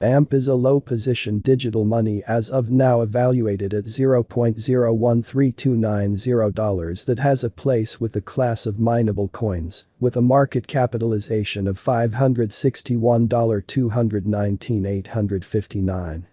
AMP is a low-position digital money as of now evaluated at $0.013290 that has a place with the class of mineable coins, with a market capitalization of $561,219,859.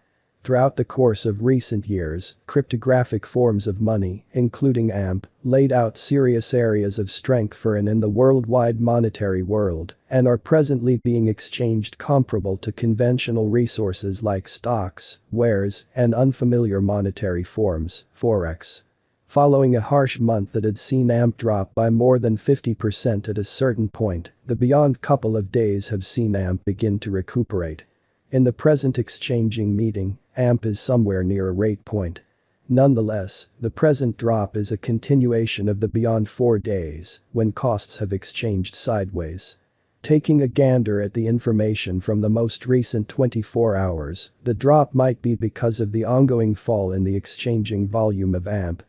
Throughout the course of recent years, cryptographic forms of money, including AMP, laid out serious areas of strength for and in the worldwide monetary world, and are presently being exchanged comparable to conventional resources like stocks, wares, and unfamiliar monetary forms, forex. Following a harsh month that had seen AMP drop by more than 50% at a certain point, the beyond couple of days have seen AMP begin to recuperate. In the present exchanging meeting, AMP is somewhere near a rate point. Nonetheless, the present drop is a continuation of the beyond 4 days, when costs have exchanged sideways. Taking a gander at the information from the most recent 24 hours, the drop might be because of the ongoing fall in the exchanging volume of AMP.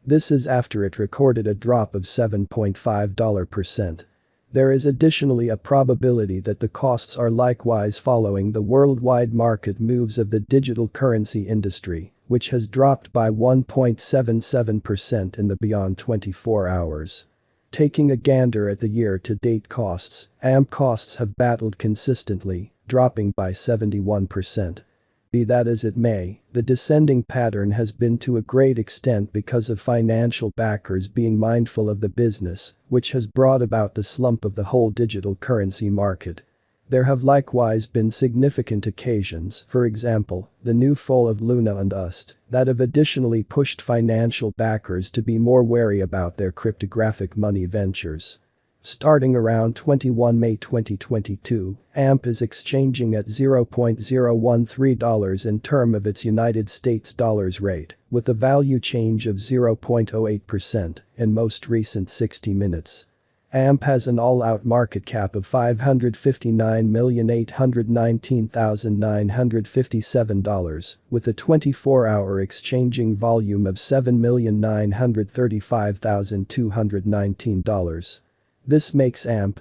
This is after it recorded a drop of 7.5%. There is additionally a probability that the costs are likewise following the worldwide market moves of the digital currency industry, which has dropped by 1.77% in the beyond 24 hours. Taking a gander at the year-to-date costs, AMP costs have battled consistently, dropping by 71%. Be that as it may, the descending pattern has been to a great extent because of financial backers being mindful of the business, which has brought about the slump of the whole digital currency market. There have likewise been significant occasions, for example, the new fall of Luna and UST, that have additionally pushed financial backers to be more wary about their cryptographic money ventures. Starting around 21 May 2022, AMP is exchanging at $0.013 in term of its United States dollars rate, with a value change of 0.08% in most recent 60 minutes. AMP has an all-out market cap of $559,819,957, with a 24-hour exchanging volume of $7,935,219. This makes AMP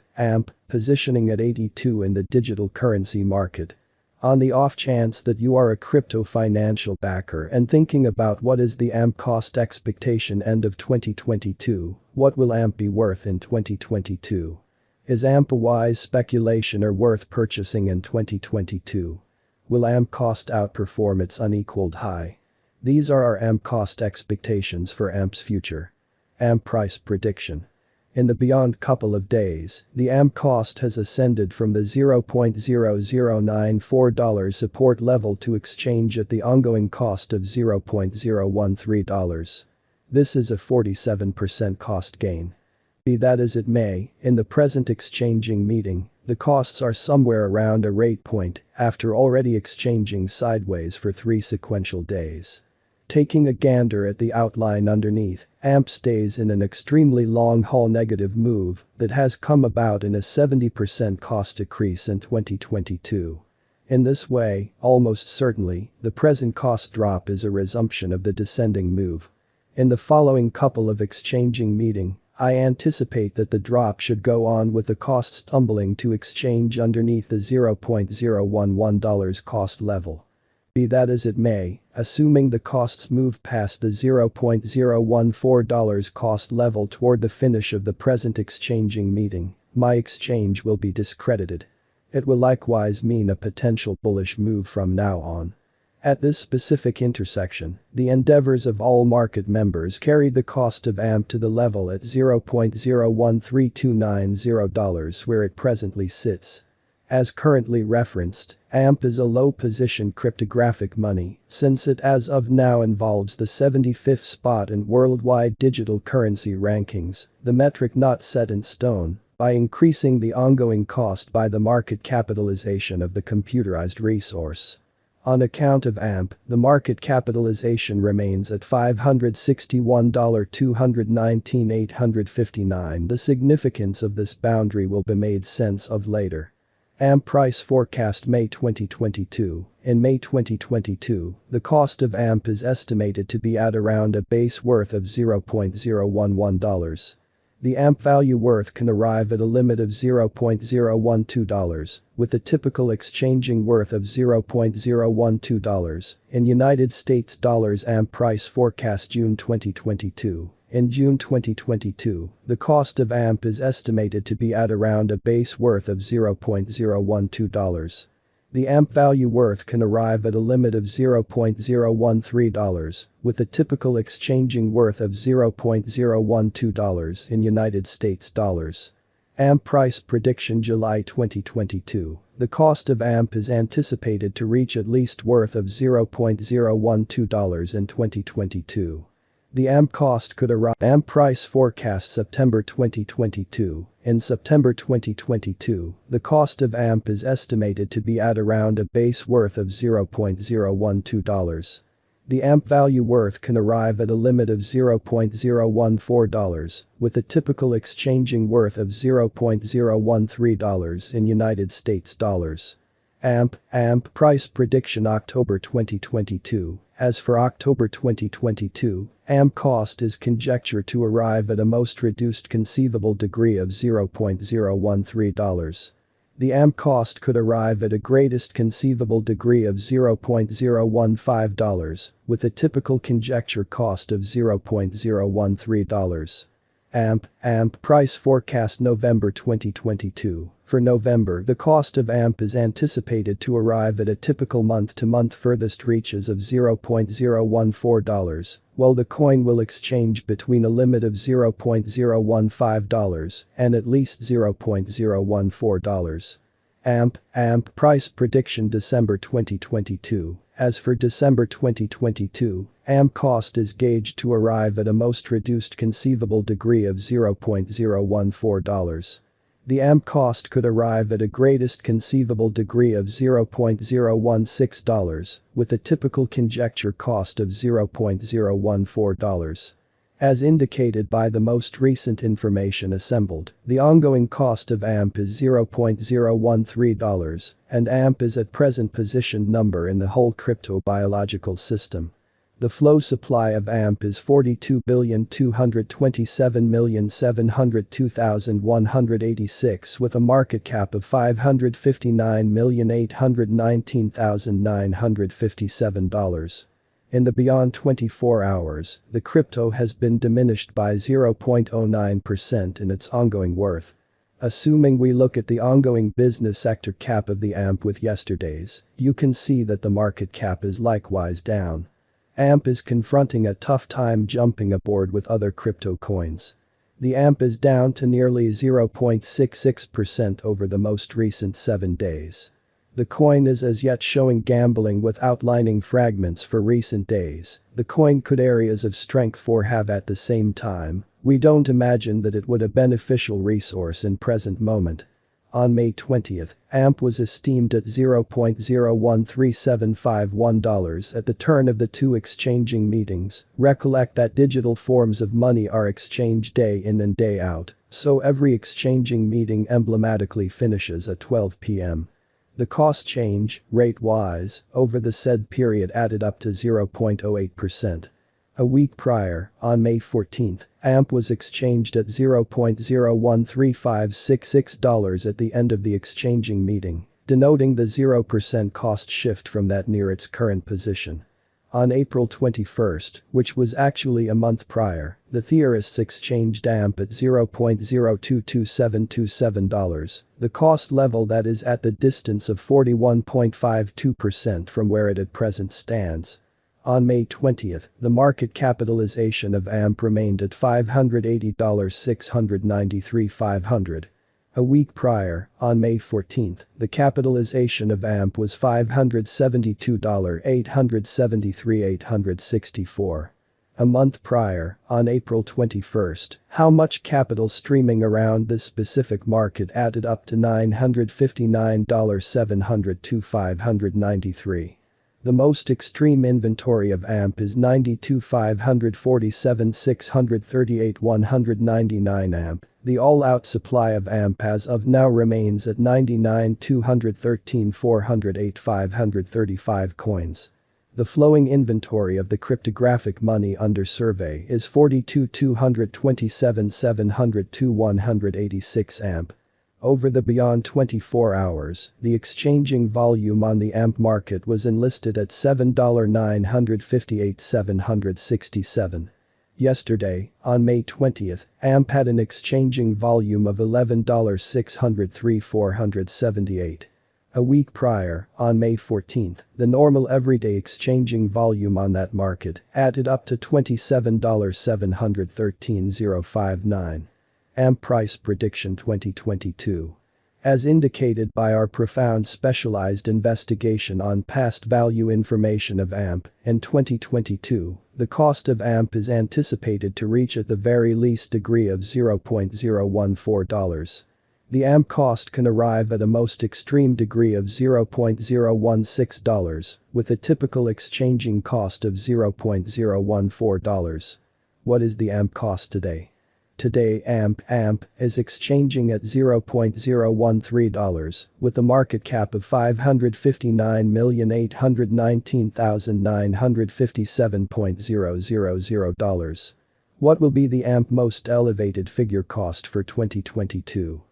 positioning at 82 in the digital currency market. On the off chance that you are a crypto financial backer and thinking about what is the AMP cost expectation end of 2022, what will AMP be worth in 2022? Is AMP a wise speculation or worth purchasing in 2022? Will AMP cost outperform its unequaled high? These are our AMP cost expectations for AMP's future. AMP price prediction. In the beyond couple of days, the AMP cost has ascended from the $0.0094 support level to exchange at the ongoing cost of $0.013. This is a 47% cost gain. Be that as it may, in the present exchanging meeting, the costs are somewhere around a rate point after already exchanging sideways for 3 sequential days. Taking a gander at the outline underneath, AMP stays in an extremely long-haul negative move that has come about in a 70% cost decrease in 2022. In this way, almost certainly, the present cost drop is a resumption of the descending move. In the following couple of exchanging meeting, I anticipate that the drop should go on with the costs tumbling to exchange underneath the $0.011 cost level. Be that as it may, assuming the costs move past the $0.014 cost level toward the finish of the present exchanging meeting, my exchange will be discredited. It will likewise mean a potential bullish move from now on. At this specific intersection, the endeavors of all market members carried the cost of AMP to the level at $0.013290 where it presently sits. As currently referenced, AMP is a low-position cryptographic money since it as of now involves the 75th spot in worldwide digital currency rankings, the metric not set in stone, by increasing the ongoing cost by the market capitalization of the computerized resource. On account of AMP, the market capitalization remains at $561,219,859. The significance of this boundary will be made sense of later. AMP price forecast May 2022. In May 2022, the cost of AMP is estimated to be at around a base worth of $0.011. The AMP value worth can arrive at a limit of $0.012, with a typical exchanging worth of $0.012. In United States dollars AMP price forecast June 2022. In June 2022, the cost of AMP is estimated to be at around a base worth of $0.012. The AMP value worth can arrive at a limit of $0.013, with a typical exchanging worth of $0.012 in United States dollars. AMP price prediction July 2022. The cost of AMP is anticipated to reach at least worth of $0.012 in 2022. The AMP cost could arrive. AMP price forecast September 2022. In September 2022, the cost of AMP is estimated to be at around a base worth of $0.012. The AMP value worth can arrive at a limit of $0.014, with a typical exchanging worth of $0.013 in United States dollars. AMP price prediction October 2022. As for October 2022, AMP cost is conjectured to arrive at a most reduced conceivable degree of $0.013. The AMP cost could arrive at a greatest conceivable degree of $0.015, with a typical conjecture cost of $0.013. AMP price forecast November 2022. For November, the cost of AMP is anticipated to arrive at a typical month-to-month furthest reaches of $0.014, while the coin will exchange between a limit of $0.015 and at least $0.014. AMP price prediction December 2022. As for December 2022, AMP cost is gauged to arrive at a most reduced conceivable degree of $0.014. The AMP cost could arrive at a greatest conceivable degree of $0.016, with a typical conjecture cost of $0.014. As indicated by the most recent information assembled, the ongoing cost of AMP is $0.013, and AMP is at present positioned number in the whole crypto biological system. The flow supply of AMP is 42,227,702,186 with a market cap of $559,819,957. In the beyond 24 hours, the crypto has been diminished by 0.09% in its ongoing worth. Assuming we look at the ongoing business sector cap of the AMP with yesterday's, you can see that the market cap is likewise down. AMP is confronting a tough time jumping aboard with other crypto coins. The AMP is down to nearly 0.66% over the most recent 7 days. The coin is as yet showing gambling with outlining fragments for recent days. The coin could areas of strength for have at the same time. We don't imagine that it would a beneficial resource in present moment. On May 20th, AMP was esteemed at $0.013751 at the turn of the two exchanging meetings. Recollect that digital forms of money are exchanged day in and day out, so every exchanging meeting emblematically finishes at 12 p.m. The cost change, rate-wise, over the said period added up to 0.08%. A week prior, on May 14th, AMP was exchanged at $0.013566 at the end of the exchanging meeting, denoting the 0% cost shift from that near its current position. On April 21st, which was actually a month prior, the theorists exchanged AMP at $0.022727, the cost level that is at the distance of 41.52% from where it at present stands. On May 20th, the market capitalization of AMP remained at $580,693,500. A week prior, on May 14th, the capitalization of AMP was $572,873,864. A month prior, on April 21st, how much capital streaming around this specific market added up to $959,702,593. The most extreme inventory of AMP is 92,547,638,199 AMP. The all-out supply of AMP as of now remains at 99,213,408,535 coins. The flowing inventory of the cryptographic money under survey is 42,227,702,186 amp. Over the beyond 24 hours, the exchanging volume on the AMP market was enlisted at $7,958,767. Yesterday, on May 20th, AMP had an exchanging volume of $11,603,478. A week prior, on May 14th, the normal everyday exchanging volume on that market added up to $27,713,059. AMP Price Prediction 2022. As indicated by our profound specialized investigation on past value information of AMP, in 2022, the cost of AMP is anticipated to reach at the very least degree of $0.014. The AMP cost can arrive at a most extreme degree of $0.016, with a typical exchanging cost of $0.014. What is the AMP cost today? Today AMP is exchanging at $0.013, with a market cap of $559,819,957.000. What will be the AMP most elevated figure cost for 2022?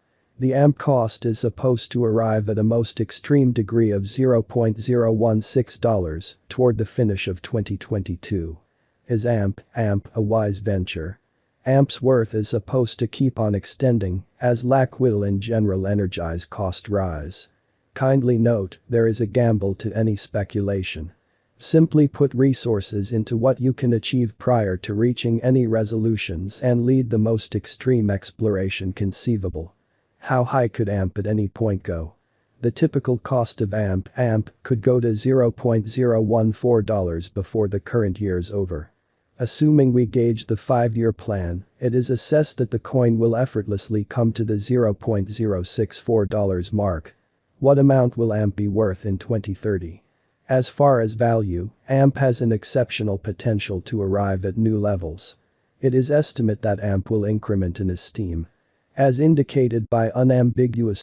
The AMP cost is supposed to arrive at a most extreme degree of $0.016 toward the finish of 2022. Is AMP a wise venture? AMP's worth is supposed to keep on extending, as lack will in general energize cost rise. Kindly note, there is a gamble to any speculation. Simply put resources into what you can achieve prior to reaching any resolutions and lead the most extreme exploration conceivable. How high could AMP at any point go? The typical cost of AMP could go to $0.014 before the current year's over. Assuming we gauge the 5-year plan, it is assessed that the coin will effortlessly come to the $0.064 mark. What amount will AMP be worth in 2030? As far as value, AMP has an exceptional potential to arrive at new levels. It is estimated that AMP will increment in esteem. As indicated by unambiguous